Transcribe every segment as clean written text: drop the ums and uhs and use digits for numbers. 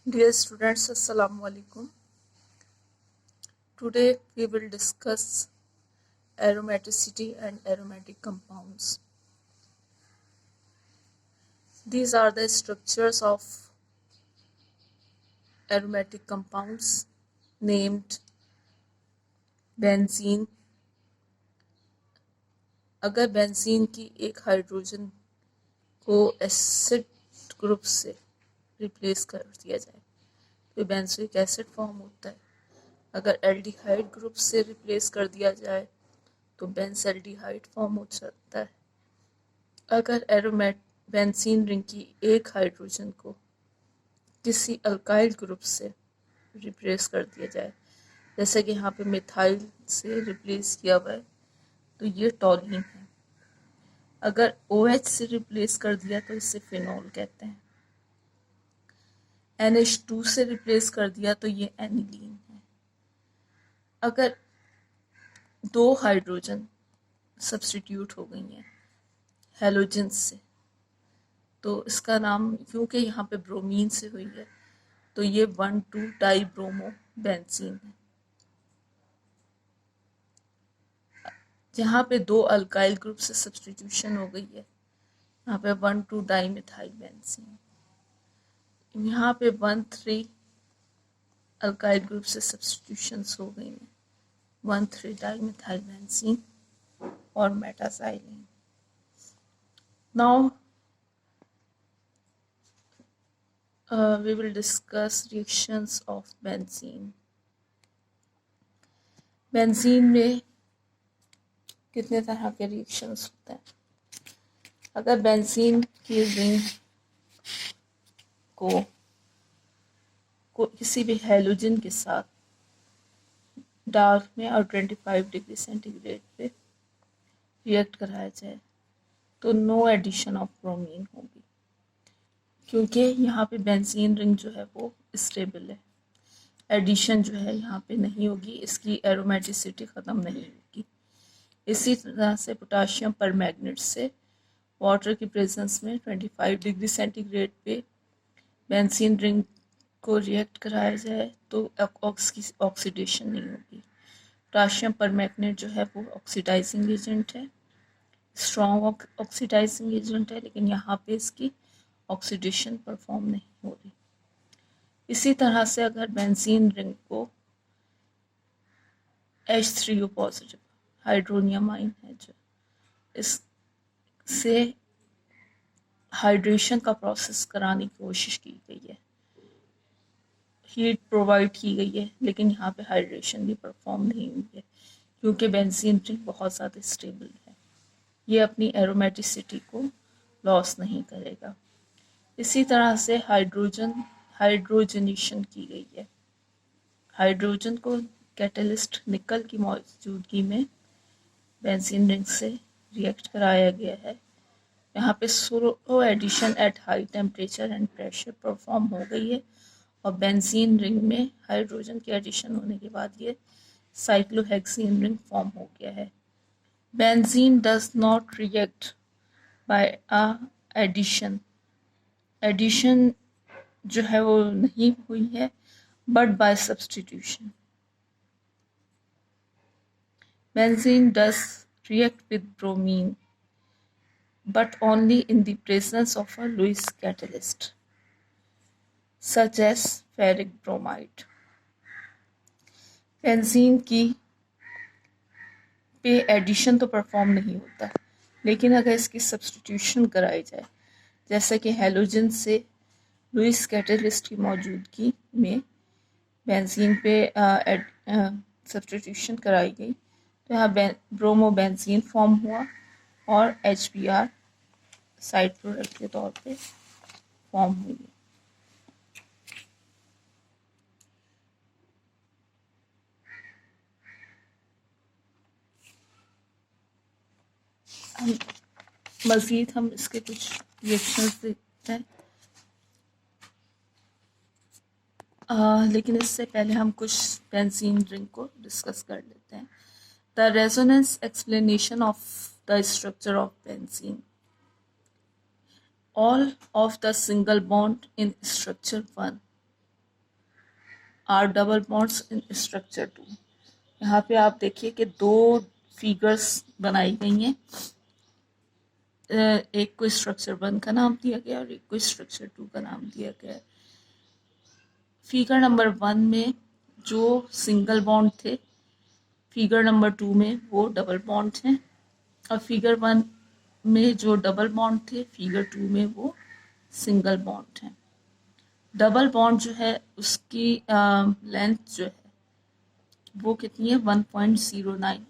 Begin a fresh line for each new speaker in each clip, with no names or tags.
Dear students, Assalamu alaikum. Today we will discuss aromaticity and aromatic compounds. These are the structures of aromatic compounds named benzene. अगर benzene की एक hydrogen को acid group से replace कर दिया जाए तो बेंजोइक एसिड फॉर्म होता है. अगर एल्डिहाइड ग्रुप से रिप्लेस कर दिया जाए तो बेंजल्डिहाइड फॉर्म हो सकता है. अगर बेंजीन रिंग की एक हाइड्रोजन को किसी अल्काइल ग्रुप से रिप्लेस कर दिया जाए, जैसे कि यहाँ पे मिथाइल से रिप्लेस किया हुआ है, तो ये टॉलीन है. अगर OH से रिप्लेस कर दिया तो इसे फिनोल कहते हैं. NH2 से रिप्लेस कर दिया तो ये एनिलीन है. अगर दो हाइड्रोजन सब्स्टिट्यूट हो गई हैं हेलोजन से, तो इसका नाम, क्योंकि यहाँ पे ब्रोमीन से हुई है, तो ये 1,2 डाइब्रोमो बेंजीन है. जहाँ पे दो अल्काइल ग्रुप से सब्स्टिट्यूशन हो गई है, यहाँ पे 1,2 डाइमिथाइल बेंजीन. यहाँ पे 1,3 अल्काइल ग्रुप से सब्स्टिट्यूशन हो गई हैं, 1,3 डाइमिथाइल बेंजीन और metaxylene. Now we will discuss reactions of benzene. Benzene में कितने तरह के रिएक्शंस होते हैं. अगर बेंजीन की रिंग को किसी भी हैलोजन के साथ डार्क में और 25 डिग्री सेंटीग्रेड पे रिएक्ट कराया जाए तो नो एडिशन ऑफ ब्रोमीन होगी, क्योंकि यहाँ पे बेंजीन रिंग जो है वो स्टेबल है. एडिशन जो है यहाँ पे नहीं होगी, इसकी एरोमेटिसिटी ख़त्म नहीं होगी. इसी तरह से पोटाशियम परमैंगनेट से वाटर की प्रेजेंस में 25 डिग्री सेंटीग्रेड पे बेंजीन रिंग को रिएक्ट कराया जाए तो ऑक्सीडेशन नहीं होगी. पोटाशियम परमैंगनेट जो है वो ऑक्सीडाइजिंग एजेंट है, स्ट्रॉन्ग ऑक्सीडाइजिंग एजेंट है, लेकिन यहाँ पे इसकी ऑक्सीडेशन परफॉर्म नहीं हो रही. इसी तरह से अगर बेंजीन रिंग को H3O पॉजिटिव हाइड्रोनियम आयन है जो, इससे हाइड्रेशन का प्रोसेस कराने की कोशिश की गई है, हीट प्रोवाइड की गई है, लेकिन यहाँ पे हाइड्रेशन भी परफॉर्म नहीं हुई है, क्योंकि बेंजीन रिंग बहुत ज़्यादा स्टेबल है, ये अपनी एरोमेटिसिटी को लॉस नहीं करेगा. इसी तरह से हाइड्रोजनेशन की गई है. हाइड्रोजन को कैटलिस्ट निकल की मौजूदगी में बेंजीन रिंग से रिएक्ट कराया गया है. यहाँ पे solo addition at high temperature and pressure perform हो गई है, और बेंजीन रिंग में हाइड्रोजन के एडिशन होने के बाद ये साइक्लोहेक्सीन रिंग फॉर्म हो गया है. Benzene does not react by addition. Addition जो है वो नहीं हुई है, but by substitution. Benzene does react with bromine, but only in the presence of a Lewis catalyst, such as ferric bromide. Benzene की पे एडिशन तो परफॉर्म नहीं होता, लेकिन अगर इसकी सब्स्टिट्यूशन कराई जाए, जैसे कि हेलोजन से लुइस कैटलिस्ट की मौजूदगी में बेंजीन पे सब्स्टिट्यूशन कराई गई, तो यहाँ ब्रोमो बेंजीन फॉर्म हुआ और HBr साइड प्रोडक्ट के तौर पे फॉर्म हुई. मज़ीद हम इसके कुछ रिएक्शंस देखते हैं, लेकिन इससे पहले हम कुछ बेंजीन रिंग को डिस्कस कर लेते हैं. The resonance explanation of the structure of benzene. All of the single bond in structure 1 are double bonds in structure 2। यहाँ पे आप देखिए कि दो फिगर्स बनाई गई हैं, एक को स्ट्रक्चर 1 का नाम दिया गया और एक को स्ट्रक्चर 2 का नाम दिया गया है। फिगर नंबर 1 में जो सिंगल बॉन्ड थे, फिगर नंबर 2 में वो डबल बॉन्ड हैं, और फिगर 1 में जो डबल बॉन्ड थे, फिगर 2 में वो सिंगल बॉन्ड हैं। डबल बॉन्ड जो है उसकी लेंथ जो है वो कितनी है, 1.09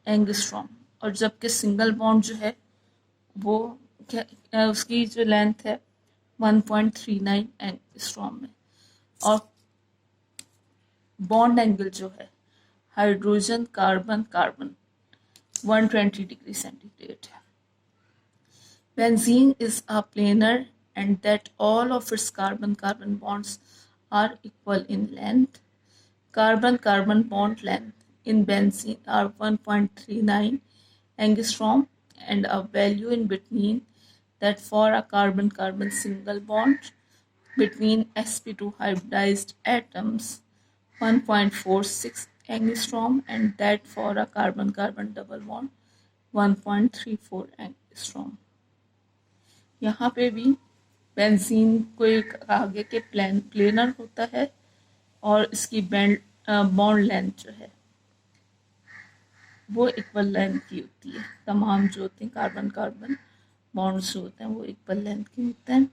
एंगस्ट्रॉम, और जबकि सिंगल बॉन्ड जो है वो उसकी जो लेंथ है 1.39 एंगस्ट्रॉम में, और बॉन्ड एंगल जो है hydrogen carbon carbon 120 degree centigrade है। Benzene is a planar and that all of its carbon-carbon bonds are equal in length. Carbon-carbon bond length in benzene are 1.39 angstrom and a value in between that for a carbon-carbon single bond between sp2 hybridized atoms 1.46 angstrom and that for a carbon-carbon double bond 1.34 angstrom। यहाँ पे भी benzene को एक आगे के planar होता है और इसकी बॉन्ड लेंथ जो है वो इक्वल लेंथ की होती है। तमाम जो होते हैं कार्बन कार्बन बॉन्ड्स जो होते हैं वो इक्वल लेंथ के होते हैं।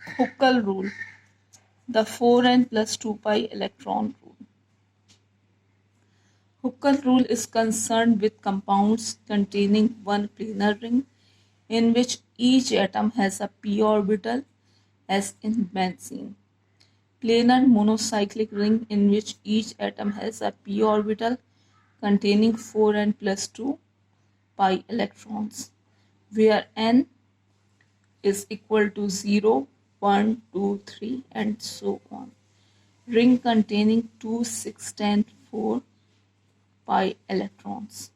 Hukkal rule, the 4n + 2 pi electron rule. Huckel rule is concerned with compounds containing one planar ring in which each atom has a p orbital, as in benzene. Planar monocyclic ring in which each atom has a p orbital containing 4n + 2 pi electrons, where n is equal to 0, 1, 2, 3 and so on. Ring containing 2, 6, 10, 4 pi electrons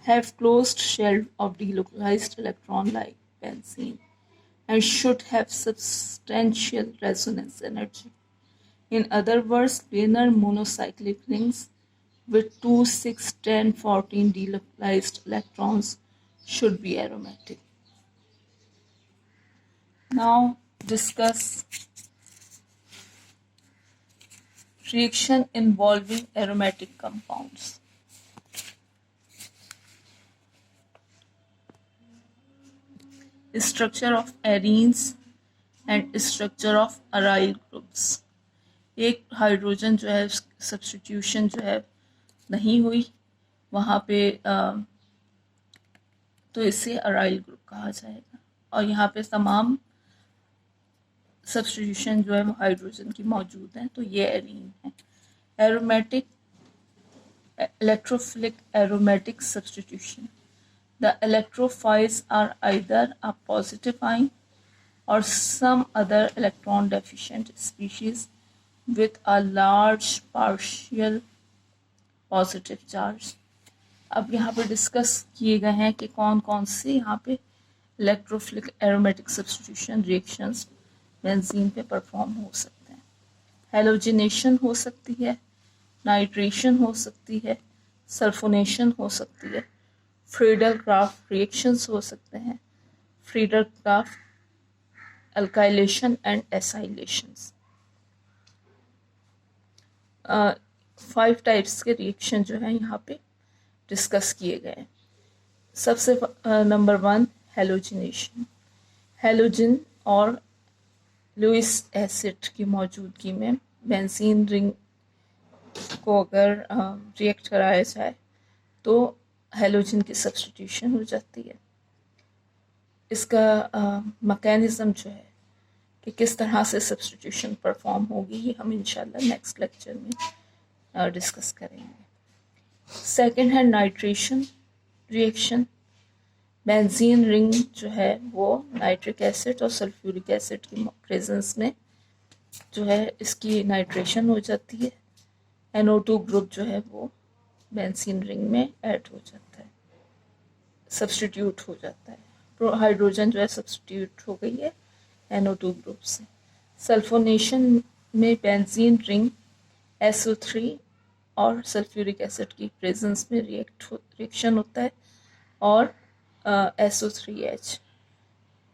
have closed shell of delocalized electron like benzene and should have substantial resonance energy. In other words, planar monocyclic rings with 2, 6, 10, 14 delocalized electrons should be aromatic. Now discuss reaction involving aromatic compounds. Structure of arenes and structure of aryl groups. एक hydrogen जो है substitution जो है नहीं हुई वहाँ पे तो इसे अराइल ग्रुप कहा जाएगा, और यहाँ पे तमाम सब्स्टिट्यूशन जो है वो हाइड्रोजन की मौजूद हैं, तो ये एरीन है। Aromatic electrophilic aromatic substitution. The electrophiles are either a positive ion or some other electron deficient species with a large partial positive charge. अब यहाँ पे डिस्कस किए गए हैं कि कौन कौन से यहाँ पे electrophilic aromatic substitution reactions benzene पे परफॉर्म हो सकते हैं। हेलोजिनेशन हो सकती है, नाइट्रेशन हो सकती है, सल्फोनेशन हो सकती है, फ्रीडल-क्राफ्ट रिएक्शंस हो सकते हैं, फ्रीडल-क्राफ्ट अल्काइलेशन एंड एसाइलेशंस। 5 टाइप्स के रिएक्शन जो हैं यहाँ पे डिस्कस किए गए हैं। सबसे नंबर 1 हेलोजिनेशन। हेलोजन और लुइस एसिड की मौजूदगी में बेंजीन रिंग को अगर रिएक्ट कराया जाए तो हेलोजन की सब्स्टिट्यूशन हो जाती है। इसका मैकेनिज्म जो है कि किस तरह से सब्स्टिट्यूशन परफॉर्म होगी ये हम इंशाल्लाह नेक्स्ट लेक्चर में डिस्कस करेंगे। सेकंड है नाइट्रेशन रिएक्शन। बेंजीन रिंग जो है वो नाइट्रिक एसिड और सल्फ्यूरिक एसिड की प्रेजेंस में जो है इसकी नाइट्रेशन हो जाती है। NO2 ग्रुप जो है वो बेंजीन रिंग में ऐड हो जाता है, सब्स्टिट्यूट हो जाता है। हाइड्रोजन जो है सब्स्टिट्यूट हो गई है NO2 ग्रुप से। सल्फोनेशन में बेंजीन रिंग SO3 और सल्फ्यूरिक एसिड की प्रेजेंस में रिएक्शन होता है और SO3H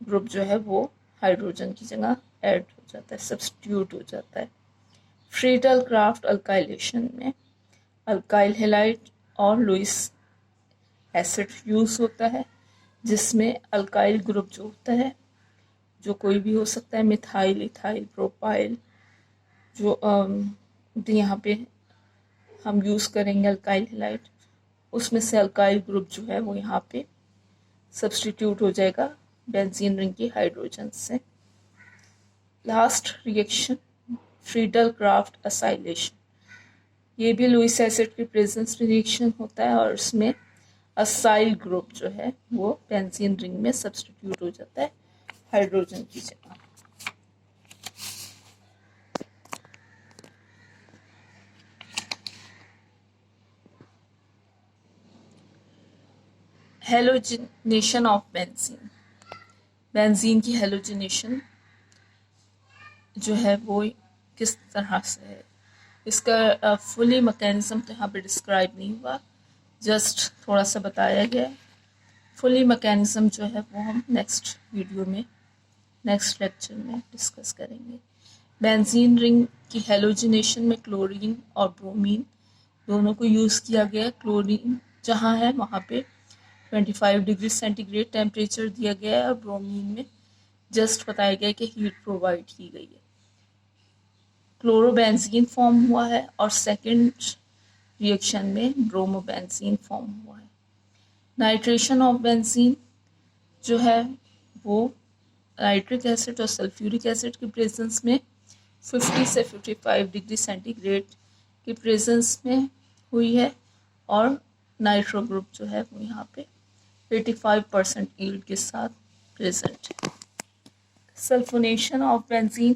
ग्रुप जो है वो हाइड्रोजन की जगह ऐड हो जाता है, सब्स्टिट्यूट हो जाता है। फ्रीडल क्राफ्ट अल्काइलेशन में अल्काइल हैलाइड और लुईस एसिड यूज होता है, जिसमें अल्काइल ग्रुप जो होता है, जो कोई भी हो सकता है, मिथाइल, इथाइल, प्रोपाइल, जो यहाँ पे हम यूज़ करेंगे अल्काइल हैलाइड, उसमें से अल्काइल ग्रुप जो है वो यहाँ पे सब्स्टिट्यूट हो जाएगा बेंजीन रिंग की हाइड्रोजन से। Last reaction Friedel craft acylation, ये भी लुईस एसिड के प्रेजेंस में रिएक्शन होता है और इसमें असाइल ग्रुप जो है वो बेंजीन रिंग में सब्स्टिट्यूट हो जाता है हाइड्रोजन की जगह। हेलोजिनेशन ऑफ बेंजीन, बेंजीन की हेलोजिनेशन जो है वो किस तरह से है, इसका फुली मैकेनिज्म तो यहाँ पे डिस्क्राइब नहीं हुआ, जस्ट थोड़ा सा बताया गया। फुली मैकेनिज्म जो है वो हम नेक्स्ट वीडियो में, नेक्स्ट लेक्चर में डिस्कस करेंगे। बेंजीन रिंग की हेलोजिनेशन में क्लोरीन और ब्रोमीन दोनों को यूज़ किया गया। क्लोरीन जहाँ है वहाँ पे 25 डिग्री सेंटीग्रेड टेम्परेचर दिया गया है और ब्रोमीन में जस्ट बताया गया कि हीट प्रोवाइड की गई है। क्लोरोबेंजीन फॉर्म हुआ है और सेकेंड रिएक्शन में ब्रोमोबेंजीन फॉर्म हुआ है। नाइट्रेशन ऑफ बेंजीन जो है वो नाइट्रिक एसिड और सल्फ्यूरिक एसिड के प्रेजेंस में 50 से 55 डिग्री सेंटीग्रेड की प्रेजेंस में हुई है और नाइट्रो ग्रुप जो है वो यहाँ पे 85% यील्ड के साथ प्रेजेंट है। सल्फोनेशन ऑफ बेंजीन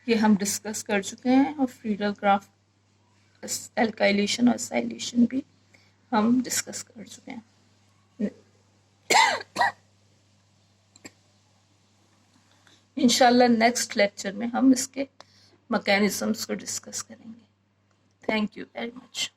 ये हम डिस्कस कर चुके हैं और फ्रीडल क्राफ्ट एल्काइलेशन और असाइलेशन भी हम डिस्कस कर चुके हैं। इंशाल्लाह नेक्स्ट लेक्चर में हम इसके मैकेनिज्म्स को डिस्कस करेंगे। Thank you very much.